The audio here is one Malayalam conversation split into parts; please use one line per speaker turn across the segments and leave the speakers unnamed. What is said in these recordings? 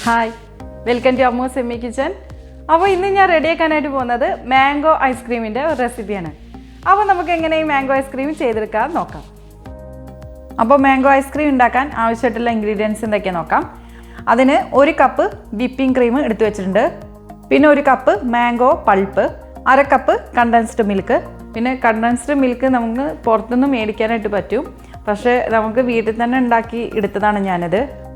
Hi, welcome to Ammus Yummy Kitchen. Now, I am ready to mango ice cream recipe. Now, we will mango ice cream. Now, mango ice cream ingredients. That's 1 cup whipping cream, 1 cup mango pulp, 1 cup condensed milk. Condensed milk is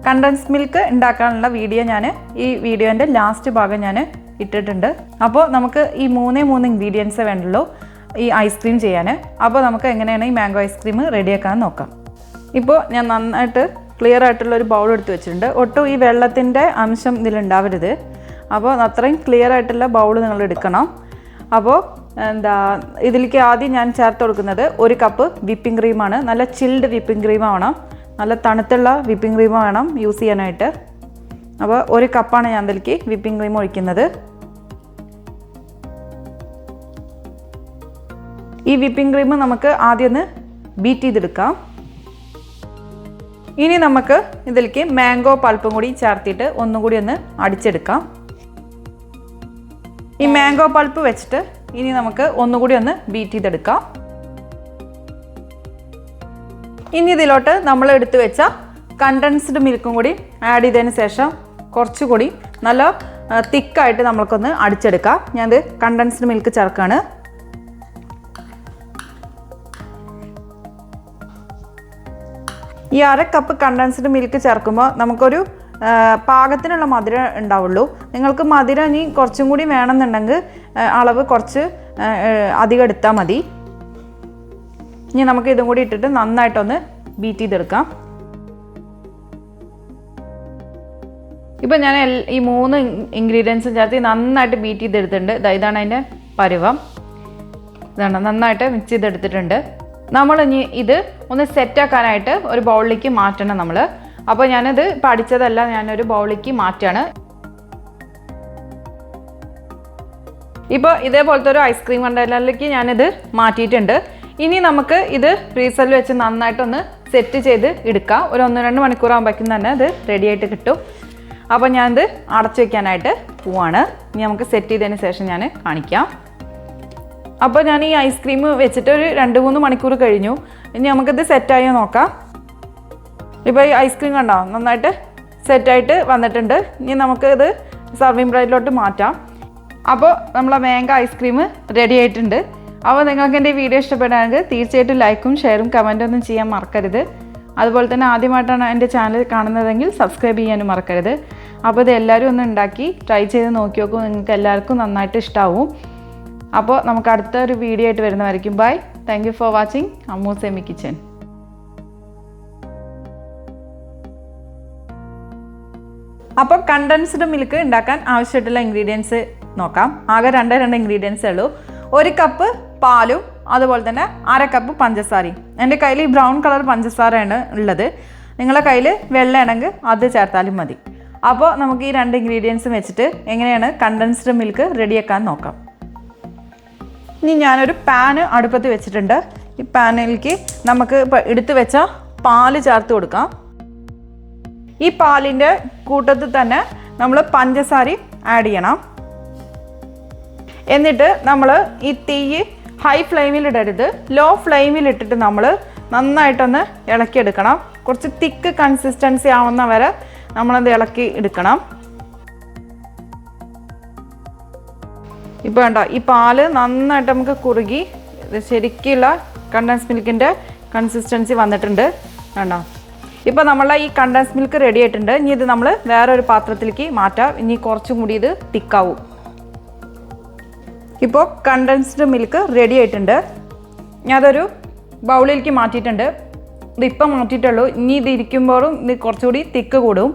condensed milk ഉണ്ടാക്കാനുള്ള വീഡിയോ ഞാൻ ഈ വീഡിയോന്റെ ലാസ്റ്റ് ഭാഗം ഞാൻ ഇട്ടിട്ടുണ്ട്. അപ്പോൾ നമുക്ക് ഈ മൂന്നേ ഇൻഗ്രീഡിയൻസ് വേണ്ടല്ലോ ഈ ഐസ്ക്രീം ചെയ്യാൻ. അപ്പോൾ നമുക്ക് എങ്ങനെയാണ് ഈ മാംഗോ ഐസ്ക്രീം റെഡിയാക്കാൻ നോക്കാം. ഇപ്പോൾ ഞാൻ നന്നായിട്ട് ക്ലിയർ ആയിട്ടുള്ള ഒരു ബൗൾ എടുത്ത് വെച്ചിട്ടുണ്ട്. ഒട്ടും ഈ വെള്ളത്തിന്റെ അംശം ഇതിൽ ഉണ്ടാവരുത്. അപ്പോൾ അത്രയും ക്ലിയർ ആയിട്ടുള്ള ബൗൾ നിങ്ങൾ എടുക്കണം. അപ്പോൾ ഇതിലേക്ക് ആദ്യം ഞാൻ ചേർത്ത് കൊടുക്കുന്നത് 1 കപ്പ് വിപ്പിംഗ് ക്രീം ആണ്. നല്ല ചിൽഡ് വിപ്പിംഗ് ക്രീം ആവണം. നല്ല തണുത്തുള്ള വിപ്പിംഗ് ക്രീം വേണം യൂസ് ചെയ്യാനായിട്ട്. അപ്പോൾ 1 കപ്പാണ് ഞാൻ ഇതിലേക്ക് വിപ്പിംഗ് ക്രീം ഒഴിക്കുന്നത്. ഈ വിപ്പിംഗ് ക്രീം നമുക്ക് ആദ്യം ഒന്ന് ബീറ്റ് ചെയ്തെടുക്കാം. ഇനി നമുക്ക് ഇതിലേക്ക് മാംഗോ പൾപ്പും കൂടി ചേർത്തിട്ട് ഒന്നുകൂടി ഒന്ന് അടിച്ചെടുക്കാം. ഈ മാംഗോ പൾപ്പ് വെച്ചിട്ട് ഇനി നമുക്ക് ഒന്നുകൂടി ഒന്ന് ബീറ്റ് ചെയ്തെടുക്കാം. ഇനി ഇതിലോട്ട് നമ്മൾ എടുത്തു വെച്ച കണ്ടൻസ്ഡ് മിൽക്കും കൂടി ആഡ് ചെയ്തതിന് ശേഷം കുറച്ചുകൂടി നല്ല തിക്കായിട്ട് നമുക്കൊന്ന് അടിച്ചെടുക്കാം. ഞാനത് കണ്ടൻസ്ഡ് മിൽക്ക് ചേർക്കാണ്. ഈ 1/2 കപ്പ് കണ്ടൻസ്ഡ് മിൽക്ക് ചേർക്കുമ്പോൾ നമുക്കൊരു പാകത്തിനുള്ള മധുരം ഉണ്ടാവുള്ളൂ. നിങ്ങൾക്ക് മധുരം ഇനി കുറച്ചും കൂടി വേണമെന്നുണ്ടെങ്കിൽ അളവ് കുറച്ച് അധികം എടുത്താൽ മതി. ഇനി നമുക്ക് ഇതും കൂടി ഇട്ടിട്ട് നന്നായിട്ടൊന്ന് ബീറ്റ് ചെയ്തെടുക്കാം. ഇപ്പം ഞാൻ ഈ 3 ഇൻഗ്രീഡിയൻസും ചേർത്ത് നന്നായിട്ട് ബീറ്റ് ചെയ്തെടുത്തിട്ടുണ്ട്. ഇതാണ് അതിൻ്റെ പരുവം. ഇതാണ് നന്നായിട്ട് മിക്സ് ചെയ്തെടുത്തിട്ടുണ്ട്. നമ്മൾ ഇനി ഇത് ഒന്ന് സെറ്റാക്കാനായിട്ട് ഒരു ബൗളിലേക്ക് മാറ്റണം നമ്മൾ. അപ്പോൾ ഞാനിത് പഠിച്ചതല്ല, ഞാനൊരു ബൗളിലേക്ക് മാറ്റാണ്. ഇപ്പോൾ ഇതേപോലത്തെ ഒരു ഐസ്ക്രീം കണ്ടെയ്നറിലേക്ക് ഞാനിത് മാറ്റിയിട്ടുണ്ട്. ഇനി നമുക്ക് ഇത് ഫ്രീസറിൽ വെച്ച് നന്നായിട്ടൊന്ന് സെറ്റ് ചെയ്ത് എടുക്കാം. ഒരു 1-2 മണിക്കൂറാകുമ്പോഴേക്കും തന്നെ അത് റെഡി ആയിട്ട് കിട്ടും. അപ്പോൾ ഞാനിത് അടച്ചു വയ്ക്കാനായിട്ട് പോവാണ്. ഇനി നമുക്ക് സെറ്റ് ചെയ്തതിന് ശേഷം ഞാൻ കാണിക്കാം. അപ്പോൾ ഞാൻ ഈ ഐസ്ക്രീം വെച്ചിട്ട് ഒരു 2-3 മണിക്കൂർ കഴിഞ്ഞു. ഇനി നമുക്കിത് സെറ്റായോ നോക്കാം. ഇപ്പോൾ ഈ ഐസ്ക്രീം കണ്ടോ നന്നായിട്ട് സെറ്റായിട്ട് വന്നിട്ടുണ്ട്. ഇനി നമുക്ക് ഇത് സർവിങ് പ്ലേറ്റിലോട്ട് മാറ്റാം. അപ്പോൾ നമ്മളെ മാംഗോ ഐസ്ക്രീം റെഡി ആയിട്ടുണ്ട്. അപ്പോൾ നിങ്ങൾക്ക് എൻ്റെ വീഡിയോ ഇഷ്ടപ്പെടുകയാണെങ്കിൽ തീർച്ചയായിട്ടും ലൈക്കും ഷെയറും കമൻറ്റും ഒന്നും ചെയ്യാൻ മറക്കരുത്. അതുപോലെ തന്നെ ആദ്യമായിട്ടാണ് എൻ്റെ ചാനൽ കാണുന്നതെങ്കിൽ സബ്സ്ക്രൈബ് ചെയ്യാനും മറക്കരുത്. അപ്പോൾ ഇത് എല്ലാവരും ഒന്ന് ഉണ്ടാക്കി ട്രൈ ചെയ്ത് നോക്കി നോക്കൂ. നിങ്ങൾക്ക് എല്ലാവർക്കും നന്നായിട്ട് ഇഷ്ടമാവും. അപ്പോൾ നമുക്ക് അടുത്ത ഒരു വീഡിയോ ആയിട്ട് വരുന്നതായിരിക്കും. Bye. Thank you for watching Ammu's yummy kitchen. അപ്പോൾ കണ്ടൻസ്ഡ് മിൽക്ക് ഉണ്ടാക്കാൻ ആവശ്യമായിട്ടുള്ള ഇൻഗ്രീഡിയൻസ് നോക്കാം. ആകെ 2 ഇൻഗ്രീഡിയൻസേ ഉള്ളൂ. 1 കപ്പ് പാലും അതുപോലെ തന്നെ 1/2 കപ്പ് പഞ്ചസാരയും. എൻ്റെ കയ്യിൽ ഈ ബ്രൗൺ കളർ പഞ്ചസാരയാണ് ഉള്ളത്. നിങ്ങളുടെ കയ്യിൽ വെള്ളയാണെങ്കിൽ അത് ചേർത്താലും മതി. അപ്പോൾ നമുക്ക് ഈ 2 ഇൻഗ്രീഡിയൻസും വെച്ചിട്ട് എങ്ങനെയാണ് കണ്ടൻസ്ഡ് മിൽക്ക് റെഡിയാക്കാൻ നോക്കാം. ഇനി ഞാനൊരു പാന് അടുപ്പത്ത് വെച്ചിട്ടുണ്ട്. ഈ പാനിലേക്ക് നമുക്ക് എടുത്തു വെച്ച പാല് ചേർത്ത് കൊടുക്കാം. ഈ പാലിൻ്റെ കൂട്ടത്തിൽ തന്നെ നമ്മൾ പഞ്ചസാര ആഡ് ചെയ്യണം. എന്നിട്ട് നമ്മൾ ഈ തീ ഹൈ ഫ്ലെയിമിൽ ഇടരുത്, ലോ ഫ്ലെയിമിൽ ഇട്ടിട്ട് നമ്മൾ നന്നായിട്ടൊന്ന് ഇളക്കിയെടുക്കണം. കുറച്ച് തിക്ക് കൺസിസ്റ്റൻസി ആവുന്ന വരെ നമ്മളത് ഇളക്കി എടുക്കണം. ഇപ്പോൾ വേണ്ട ഈ പാല് നന്നായിട്ട് നമുക്ക് കുറുകി ശരിക്കുള്ള കണ്ടൻസ് മിൽക്കിൻ്റെ കൺസിസ്റ്റൻസി വന്നിട്ടുണ്ട്. വേണ്ടോ ഇപ്പോൾ നമ്മളെ ഈ കണ്ടൻസ് മിൽക്ക് റെഡി ആയിട്ടുണ്ട്. ഇനി ഇത് നമ്മൾ വേറൊരു പാത്രത്തിലേക്ക് മാറ്റാം. ഇനി കുറച്ചും കൂടി ഇത് തിക്കാവും. ഇപ്പോൾ കണ്ടൻസ്ഡ് മിൽക്ക് റെഡി ആയിട്ടുണ്ട്. ഞാനതൊരു ബൗളിലേക്ക് മാറ്റിയിട്ടുണ്ട്. ഇതിപ്പം മാറ്റിയിട്ടുള്ളൂ. ഇനി ഇത് ഇരിക്കുമ്പോഴും ഇത് കുറച്ചുകൂടി തിക്ക് കൂടും.